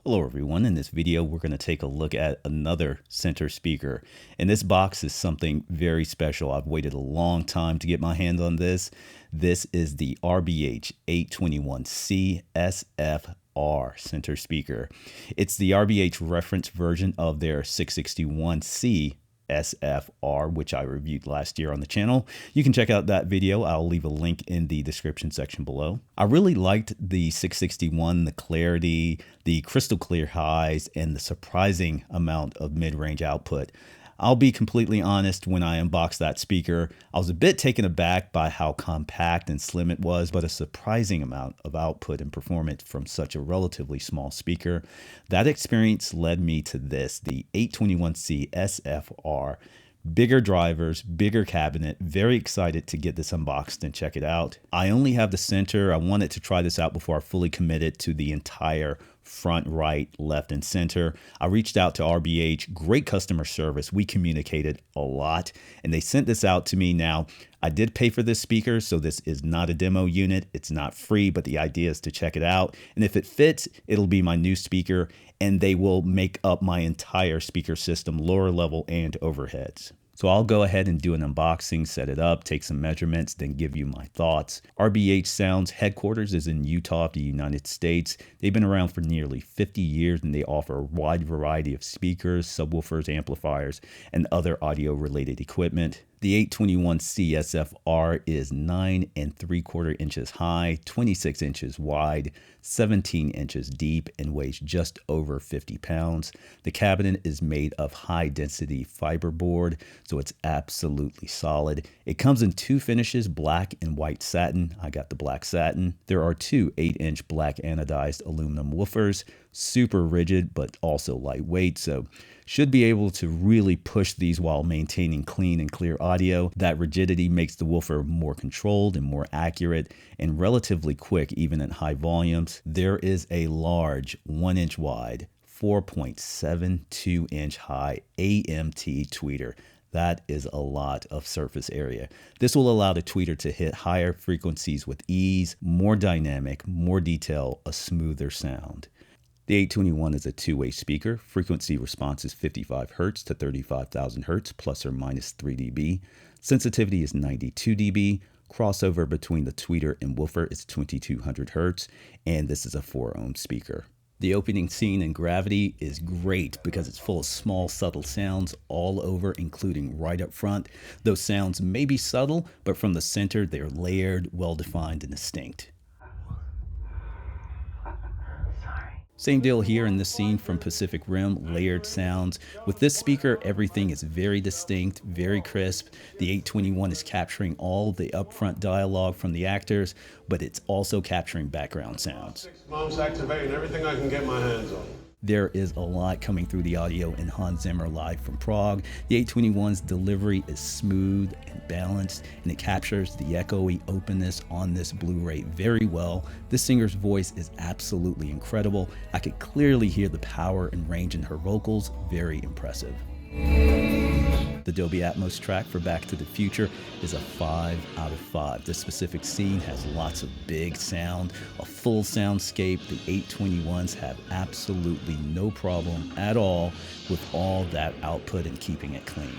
Hello everyone, in this video we're going to take a look at another center speaker, and this box is something very special. I've waited a long time to get my hands on this. This is the RBH 821C SFR center speaker. It's the RBH reference version of their 661C SFR, which I reviewed last year on the channel. You can check out that video. I'll leave a link in the description section below. I really liked the 661, the clarity, the crystal clear highs, and the surprising amount of mid-range output. I'll be completely honest, when I unboxed that speaker, I was a bit taken aback by how compact and slim it was, but a surprising amount of output and performance from such a relatively small speaker. That experience led me to this, the 821C SFR. Bigger drivers, bigger cabinet, very excited to get this unboxed and check it out. I only have the center. I wanted to try this out before I fully committed to the entire front, right, left, and center. I reached out to RBH, great customer service. We communicated a lot, and they sent this out to me. Now, I did pay for this speaker, so this is not a demo unit. It's not free, but the idea is to check it out. And if it fits, it'll be my new speaker, and they will make up my entire speaker system, lower level and overheads. So I'll go ahead and do an unboxing, set it up, take some measurements, then give you my thoughts. RBH Sound's headquarters is in Utah, the United States. They've been around for nearly 50 years, and they offer a wide variety of speakers, subwoofers, amplifiers, and other audio-related equipment. The 821C SFR is 9 3/4 inches high, 26 inches wide, 17 inches deep, and weighs just over 50 pounds. The cabinet is made of high-density fiberboard, so it's absolutely solid. It comes in two finishes, black and white satin. I got the black satin. There are two 8-inch black anodized aluminum woofers, super rigid but also lightweight, so should be able to really push these while maintaining clean and clear audio. That rigidity makes the woofer more controlled and more accurate and relatively quick even at high volumes. There is a large 1-inch wide, 4.72-inch high AMT tweeter. That is a lot of surface area. This will allow the tweeter to hit higher frequencies with ease, more dynamic, more detail, a smoother sound. The 821 is a two-way speaker. Frequency response is 55 Hz to 35,000 Hz, plus or minus 3 dB. Sensitivity is 92 dB. Crossover between the tweeter and woofer is 2200 Hz, and this is a 4-ohm speaker. The opening scene in Gravity is great because it's full of small, subtle sounds all over, including right up front. Those sounds may be subtle, but from the center, they're layered, well-defined, and distinct. Same deal here in this scene from Pacific Rim, layered sounds. With this speaker, everything is very distinct, very crisp. The 821 is capturing all the upfront dialogue from the actors, but it's also capturing background sounds. 6 months activating everything I can get my hands on. There is a lot coming through the audio in Hans Zimmer live from Prague. The 821's delivery is smooth and balanced, and it captures the echoey openness on this Blu-ray very well. This singer's voice is absolutely incredible. I could clearly hear the power and range in her vocals, very impressive. The Dolby Atmos track for Back to the Future is a 5 out of 5. This specific scene has lots of big sound, a full soundscape. The 821s have absolutely no problem at all with all that output and keeping it clean.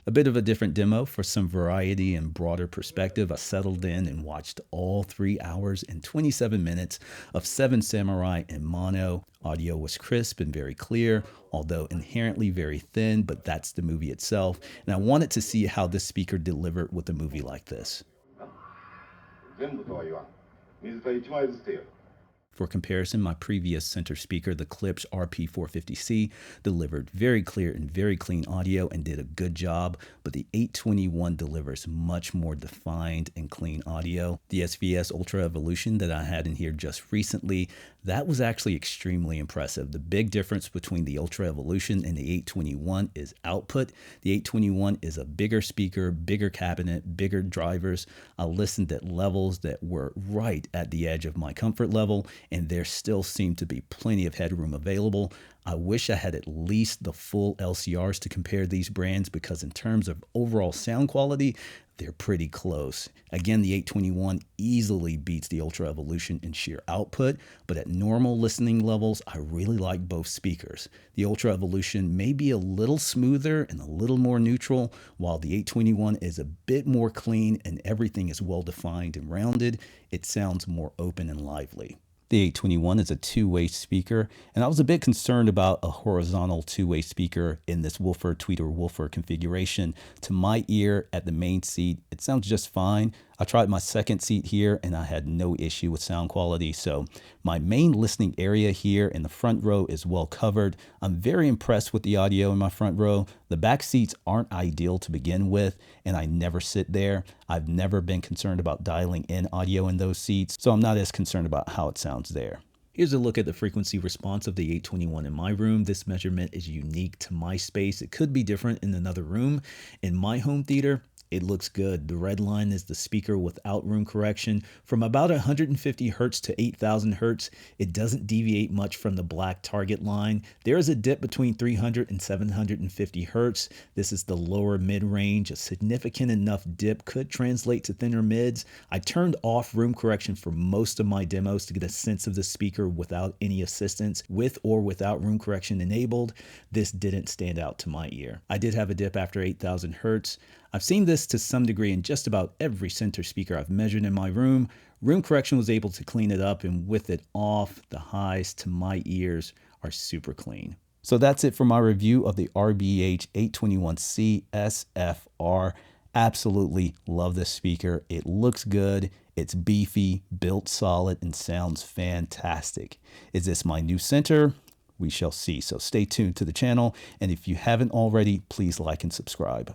A bit of a different demo for some variety and broader perspective. I settled in and watched all 3 hours and 27 minutes of Seven Samurai in mono. Audio was crisp and very clear, although inherently very thin, but that's the movie itself. And I wanted to see how this speaker delivered with a movie like this. For comparison, my previous center speaker, the Klipsch RP450C, delivered very clear and very clean audio and did a good job, but the 821 delivers much more defined and clean audio. The SVS Ultra Evolution that I had in here just recently, that was actually extremely impressive. The big difference between the Ultra Evolution and the 821 is output. The 821 is a bigger speaker, bigger cabinet, bigger drivers. I listened at levels that were right at the edge of my comfort level, and there still seemed to be plenty of headroom available. I wish I had at least the full LCRs to compare these brands, because in terms of overall sound quality, they're pretty close. Again, the 821 easily beats the Ultra Evolution in sheer output, but at normal listening levels, I really like both speakers. The Ultra Evolution may be a little smoother and a little more neutral, while the 821 is a bit more clean and everything is well defined and rounded. It sounds more open and lively. The 821 is a two-way speaker, and I was a bit concerned about a horizontal two-way speaker in this woofer tweeter woofer configuration. To my ear at the main seat, it sounds just fine. I tried my second seat here and I had no issue with sound quality. So my main listening area here in the front row is well covered. I'm very impressed with the audio in my front row. The back seats aren't ideal to begin with, and I never sit there. I've never been concerned about dialing in audio in those seats, so I'm not as concerned about how it sounds there. Here's a look at the frequency response of the 821 in my room. This measurement is unique to my space. It could be different in another room. In my home theater, it looks good. The red line is the speaker without room correction. From about 150 hertz to 8,000 hertz, it doesn't deviate much from the black target line. There is a dip between 300 and 750 hertz. This is the lower mid-range. A significant enough dip could translate to thinner mids. I turned off room correction for most of my demos to get a sense of the speaker without any assistance. With or without room correction enabled, this didn't stand out to my ear. I did have a dip after 8,000 hertz. I've seen this to some degree in just about every center speaker I've measured in my room. Room correction was able to clean it up, and with it off, the highs to my ears are super clean. So that's it for my review of the RBH 821C SFR. Absolutely love this speaker. It looks good. It's beefy, built solid, and sounds fantastic. Is this my new center? We shall see. So stay tuned to the channel. And if you haven't already, please like and subscribe.